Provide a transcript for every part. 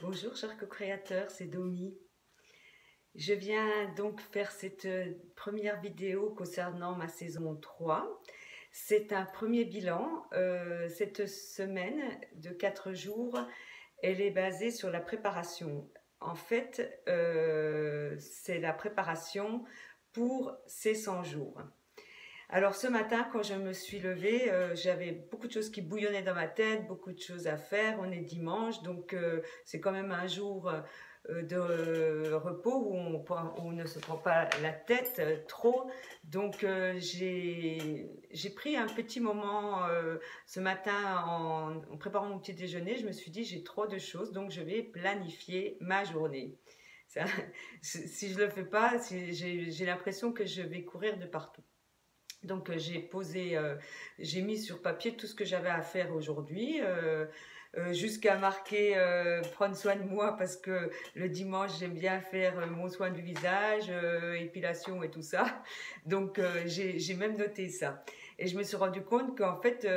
Bonjour chers co-créateurs, c'est Domi. Je viens donc faire cette première vidéo concernant ma saison 3. C'est un premier bilan. Cette semaine de 4 jours, elle est basée sur la préparation. En fait, c'est la préparation pour ces 100 jours. Alors ce matin, quand je me suis levée, j'avais beaucoup de choses qui bouillonnaient dans ma tête, beaucoup de choses à faire. On est dimanche, donc c'est quand même un jour de repos où on ne se prend pas la tête trop. Donc j'ai pris un petit moment ce matin en préparant mon petit déjeuner. Je me suis dit j'ai trop de choses, donc je vais planifier ma journée. Ça, si je le fais pas, j'ai l'impression que je vais courir de partout. Donc j'ai mis sur papier tout ce que j'avais à faire aujourd'hui, jusqu'à marquer prendre soin de moi parce que le dimanche j'aime bien faire mon soin du visage, épilation et tout ça. Donc j'ai même noté ça. Et je me suis rendu compte qu'en fait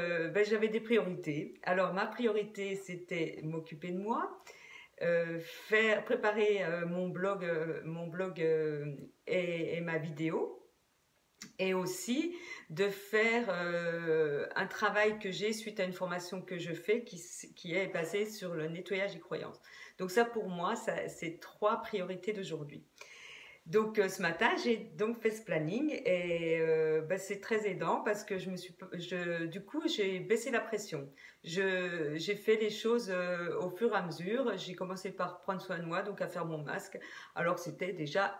j'avais des priorités. Alors ma priorité c'était m'occuper de moi. Préparer mon blog et ma vidéo, et aussi de faire un travail que j'ai suite à une formation que je fais qui est basée sur le nettoyage des croyances. Donc ça pour moi, c'est 3 priorités d'aujourd'hui. Donc ce matin, j'ai donc fait ce planning et c'est très aidant parce que du coup, j'ai baissé la pression. J'ai fait les choses au fur et à mesure. J'ai commencé par prendre soin de moi, donc à faire mon masque, alors que c'était déjà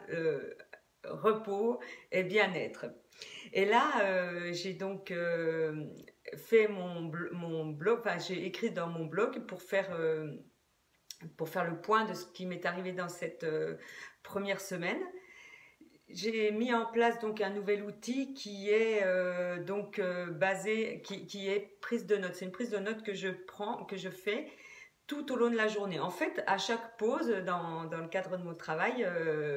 repos et bien-être. Et là, j'ai donc fait mon blog, enfin j'ai écrit dans mon blog pour faire le point de ce qui m'est arrivé dans cette première semaine. J'ai mis en place donc un nouvel outil qui est basé, qui est prise de notes. C'est une prise de notes que je fais tout au long de la journée. En fait, à chaque pause, dans le cadre de mon travail,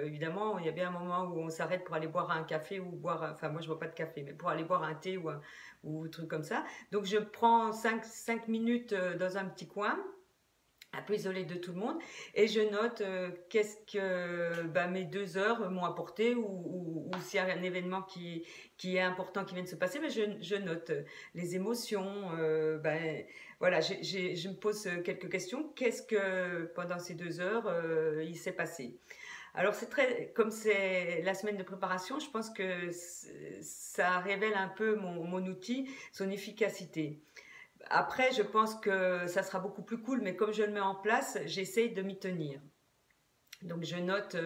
évidemment, il y a bien un moment où on s'arrête pour aller boire un café ou boire, enfin moi je ne bois pas de café, mais pour aller boire un thé ou un truc comme ça. Donc je prends 5 minutes dans un petit coin, un peu isolé de tout le monde, et je note qu'est-ce que mes 2 heures m'ont apporté, ou s'il y a un événement qui est important qui vient de se passer, je note les émotions. Voilà, je me pose quelques questions. Qu'est-ce que pendant ces 2 heures il s'est passé? Alors comme c'est la semaine de préparation, je pense que ça révèle un peu mon outil, son efficacité. Après, je pense que ça sera beaucoup plus cool, mais comme je le mets en place, j'essaye de m'y tenir. Donc je note,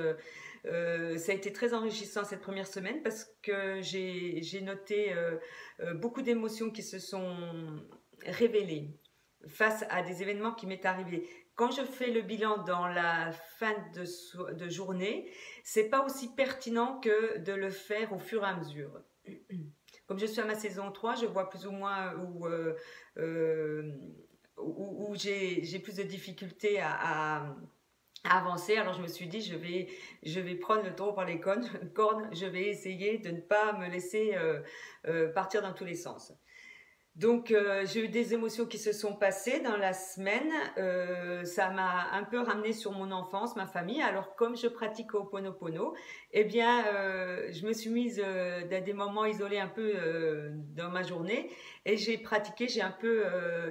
ça a été très enrichissant cette première semaine parce que j'ai noté beaucoup d'émotions qui se sont révélées face à des événements qui m'est arrivé. Quand je fais le bilan dans la fin de journée, c'est pas aussi pertinent que de le faire au fur et à mesure. Comme je suis à ma saison 3, je vois plus ou moins où j'ai plus de difficultés à avancer. Alors je me suis dit, je vais prendre le taureau par les cornes, je vais essayer de ne pas me laisser partir dans tous les sens. Donc j'ai eu des émotions qui se sont passées dans la semaine. Ça m'a un peu ramené sur mon enfance, ma famille. Alors comme je pratique Ho'oponopono, eh bien je me suis mise dans des moments isolés un peu dans ma journée, et j'ai un peu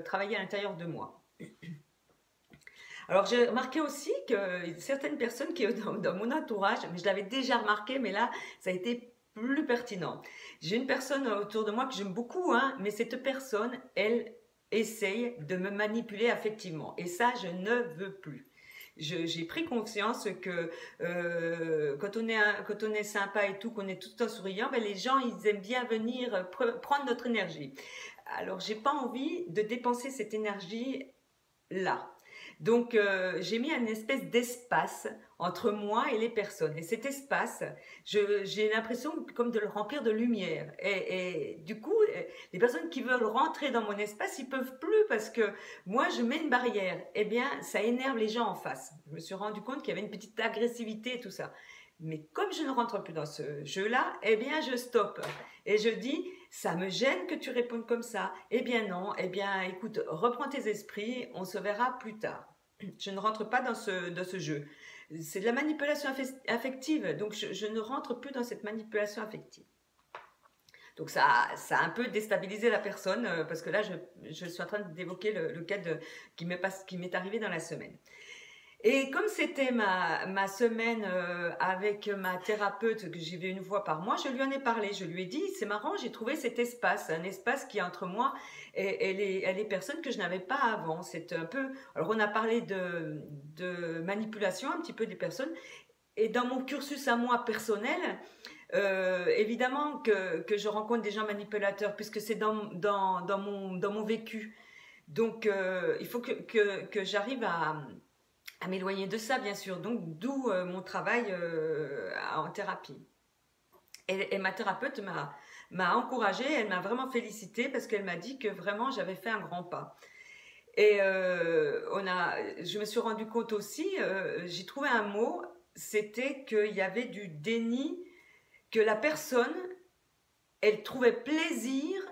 travaillé à l'intérieur de moi. Alors j'ai remarqué aussi que certaines personnes qui dans mon entourage, mais je l'avais déjà remarqué, mais là ça a été plus pertinent. J'ai une personne autour de moi que j'aime beaucoup, hein, mais cette personne, elle essaye de me manipuler affectivement. Et ça, je ne veux plus. J'ai pris conscience que quand on est sympa et tout, qu'on est tout le temps souriant, les gens, ils aiment bien venir prendre notre énergie. Alors, j'ai pas envie de dépenser cette énergie là. Donc, j'ai mis une espèce d'espace entre moi et les personnes. Et cet espace, j'ai l'impression comme de le remplir de lumière. Et du coup, les personnes qui veulent rentrer dans mon espace, ils peuvent plus parce que moi, je mets une barrière. Eh bien, ça énerve les gens en face. Je me suis rendu compte qu'il y avait une petite agressivité et tout ça. Mais comme je ne rentre plus dans ce jeu-là, eh bien, je stoppe. Et je dis, ça me gêne que tu répondes comme ça. Eh bien non, eh bien écoute, reprends tes esprits, on se verra plus tard. Je ne rentre pas dans ce jeu. C'est de la manipulation affective, donc je ne rentre plus dans cette manipulation affective. Donc ça a un peu déstabilisé la personne parce que là, je suis en train d'évoquer le cas qui m'est arrivé dans la semaine. Et comme c'était ma semaine avec ma thérapeute que j'y vais une fois par mois, je lui en ai parlé. Je lui ai dit, c'est marrant, j'ai trouvé cet espace, un espace qui est entre moi et les personnes que je n'avais pas avant. C'est un peu. Alors on a parlé de manipulation un petit peu des personnes. Et dans mon cursus à moi personnel, évidemment que je rencontre des gens manipulateurs puisque c'est dans mon vécu. Donc il faut que j'arrive à m'éloigner de ça, bien sûr. Donc, d'où mon travail en thérapie. Et ma thérapeute m'a encouragée, elle m'a vraiment félicitée parce qu'elle m'a dit que vraiment j'avais fait un grand pas. Et je me suis rendu compte aussi, j'ai trouvé un mot, c'était qu'il y avait du déni, que la personne, elle trouvait plaisir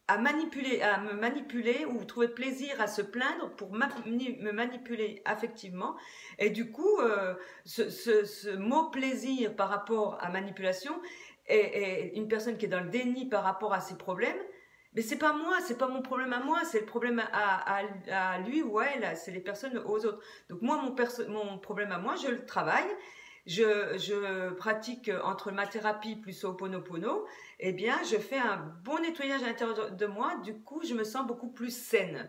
à me manipuler ou trouver plaisir à se plaindre pour me manipuler affectivement. Et du coup, ce mot plaisir par rapport à manipulation est une personne qui est dans le déni par rapport à ses problèmes. Mais c'est pas moi, c'est pas mon problème à moi, c'est le problème à lui ou à elle, c'est les personnes aux autres. Donc moi, mon problème à moi, je le travaille. Je pratique entre ma thérapie plus Ho'oponopono, eh bien, je fais un bon nettoyage à l'intérieur de moi. Du coup, je me sens beaucoup plus saine.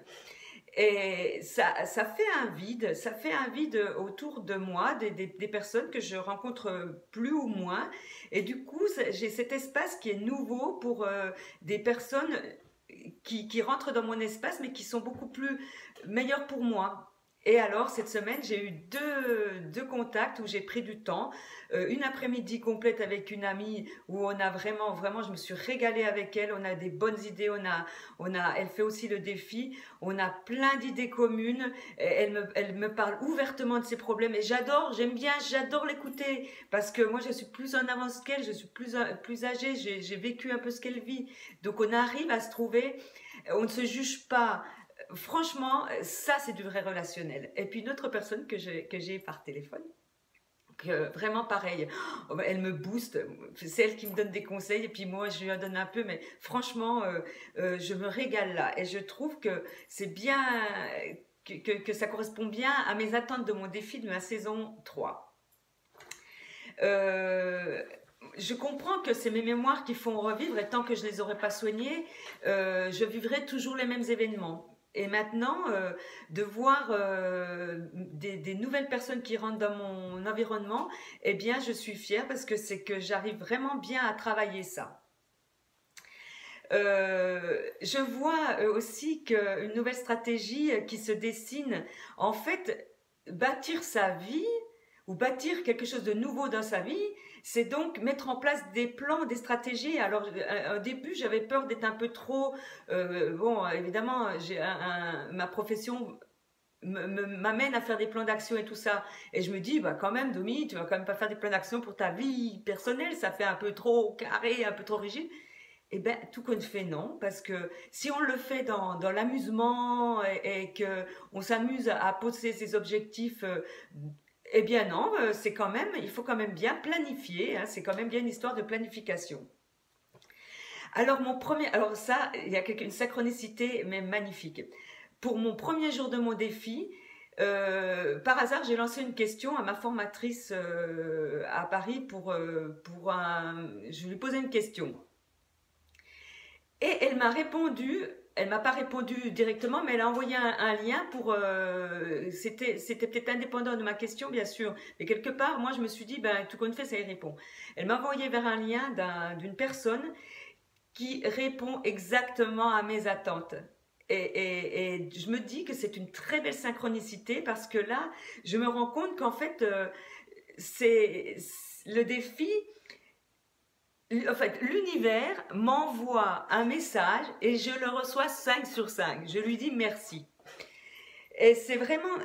Et ça fait un vide autour de moi, des personnes que je rencontre plus ou moins. Et du coup, j'ai cet espace qui est nouveau pour des personnes qui rentrent dans mon espace, mais qui sont beaucoup plus meilleures pour moi. Et alors, cette semaine, j'ai eu deux contacts où j'ai pris du temps. Une après-midi complète avec une amie où on a vraiment, je me suis régalée avec elle. On a des bonnes idées. Elle fait aussi le défi. On a plein d'idées communes. Elle me parle ouvertement de ses problèmes et j'adore l'écouter parce que moi, je suis plus en avance qu'elle. Je suis plus âgée. J'ai vécu un peu ce qu'elle vit. Donc, on arrive à se trouver. On ne se juge pas. Franchement, ça c'est du vrai relationnel. Et puis une autre personne que j'ai par téléphone, que vraiment pareil, elle me booste, c'est elle qui me donne des conseils et puis moi je lui en donne un peu, mais franchement je me régale là et je trouve que c'est bien, que ça correspond bien à mes attentes de mon défi de ma saison 3. Je comprends que c'est mes mémoires qui font revivre et tant que je ne les aurais pas soignées, je vivrai toujours les mêmes événements. Et maintenant, de voir des nouvelles personnes qui rentrent dans mon environnement, eh bien, je suis fière parce que c'est que j'arrive vraiment bien à travailler ça. Je vois aussi qu'une nouvelle stratégie qui se dessine, en fait, bâtir sa vie ou bâtir quelque chose de nouveau dans sa vie, c'est donc mettre en place des plans, des stratégies. Alors, au début, j'avais peur d'être un peu trop... bon, évidemment, ma profession m'amène à faire des plans d'action et tout ça. Et je me dis, bah quand même, Domi, tu vas quand même pas faire des plans d'action pour ta vie personnelle. Ça fait un peu trop carré, un peu trop rigide. Eh bien, tout compte fait, non, parce que si on le fait dans l'amusement et qu'on s'amuse à poser ses objectifs eh bien non, il faut quand même bien planifier, hein, c'est quand même bien une histoire de planification. Alors ça, il y a une synchronicité mais magnifique. Pour mon premier jour de mon défi, par hasard, j'ai lancé une question à ma formatrice à Paris je lui posais une question. Et elle m'a répondu. Elle m'a pas répondu directement, mais elle a envoyé un lien pour. C'était peut-être indépendant de ma question, bien sûr, mais quelque part, moi, je me suis dit, ben tout compte fait, ça y répond. Elle m'a envoyé vers un lien d'une personne qui répond exactement à mes attentes. Et je me dis que c'est une très belle synchronicité parce que là, je me rends compte qu'en fait, c'est le défi. En fait, l'univers m'envoie un message et je le reçois 5 sur 5. Je lui dis merci. Et c'est vraiment...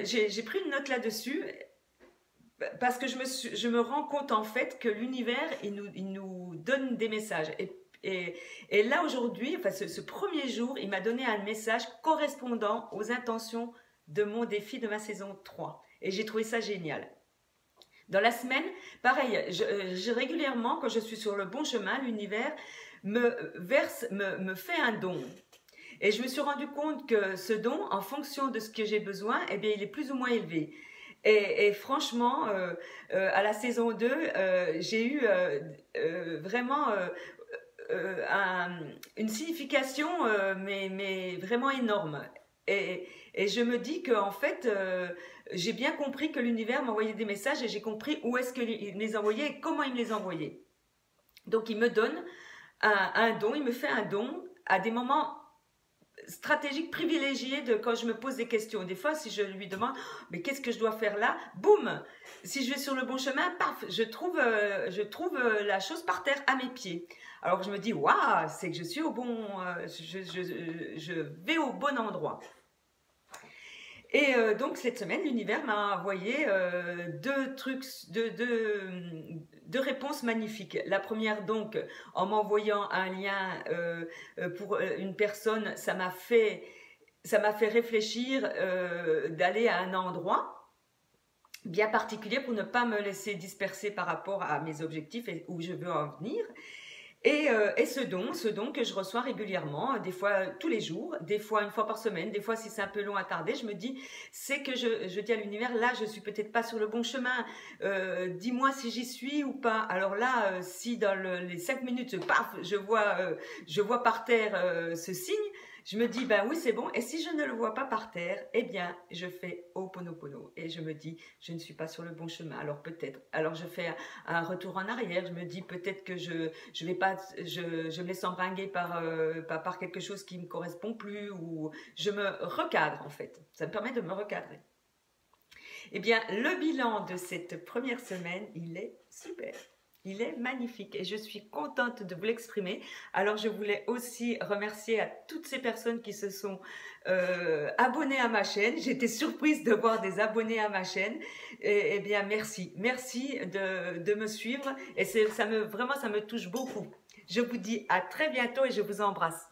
j'ai pris une note là-dessus parce que je me rends compte en fait que l'univers, il nous donne des messages. Et là aujourd'hui, enfin ce premier jour, il m'a donné un message correspondant aux intentions de mon défi de ma saison 3. Et j'ai trouvé ça génial. Dans la semaine, pareil, régulièrement, quand je suis sur le bon chemin, l'univers me fait un don. Et je me suis rendu compte que ce don, en fonction de ce que j'ai besoin, eh bien, il est plus ou moins élevé. Et franchement, à la saison 2, j'ai eu vraiment une signification, mais vraiment énorme. Et je me dis qu'en fait, j'ai bien compris que l'univers m'envoyait des messages et j'ai compris où est-ce qu'il me les envoyait et comment il me les envoyait. Donc, il me donne un don, il me fait un don à des moments stratégique privilégiée de quand je me pose des questions. Des fois, si je lui demande, mais qu'est-ce que je dois faire là? Boum! Si je vais sur le bon chemin, paf, je trouve la chose par terre à mes pieds. Alors je me dis, waouh, c'est que je suis au bon, je vais au bon endroit. Et donc cette semaine, l'univers m'a envoyé deux réponses magnifiques. La première donc, en m'envoyant un lien pour une personne, ça m'a fait réfléchir d'aller à un endroit bien particulier pour ne pas me laisser disperser par rapport à mes objectifs et où je veux en venir. Et ce don que je reçois régulièrement, des fois tous les jours, des fois une fois par semaine, des fois si c'est un peu long à tarder, je me dis, c'est que je dis à l'univers, là je suis peut-être pas sur le bon chemin, dis-moi si j'y suis ou pas. Alors là, si dans les 5 minutes, paf, je vois par terre ce signe, je me dis, ben oui c'est bon, et si je ne le vois pas par terre, eh bien je fais Ho'oponopono, et je me dis, je ne suis pas sur le bon chemin, alors peut-être, alors je fais un retour en arrière, je me dis peut-être que je me laisse embringuer par quelque chose qui ne me correspond plus, ou je me recadre en fait. Ça me permet de me recadrer. Eh bien, le bilan de cette première semaine, il est super. Il est magnifique et je suis contente de vous l'exprimer. Alors, je voulais aussi remercier à toutes ces personnes qui se sont abonnées à ma chaîne. J'étais surprise de voir des abonnés à ma chaîne. Eh bien, merci. Merci de me suivre et vraiment, ça me touche beaucoup. Je vous dis à très bientôt et je vous embrasse.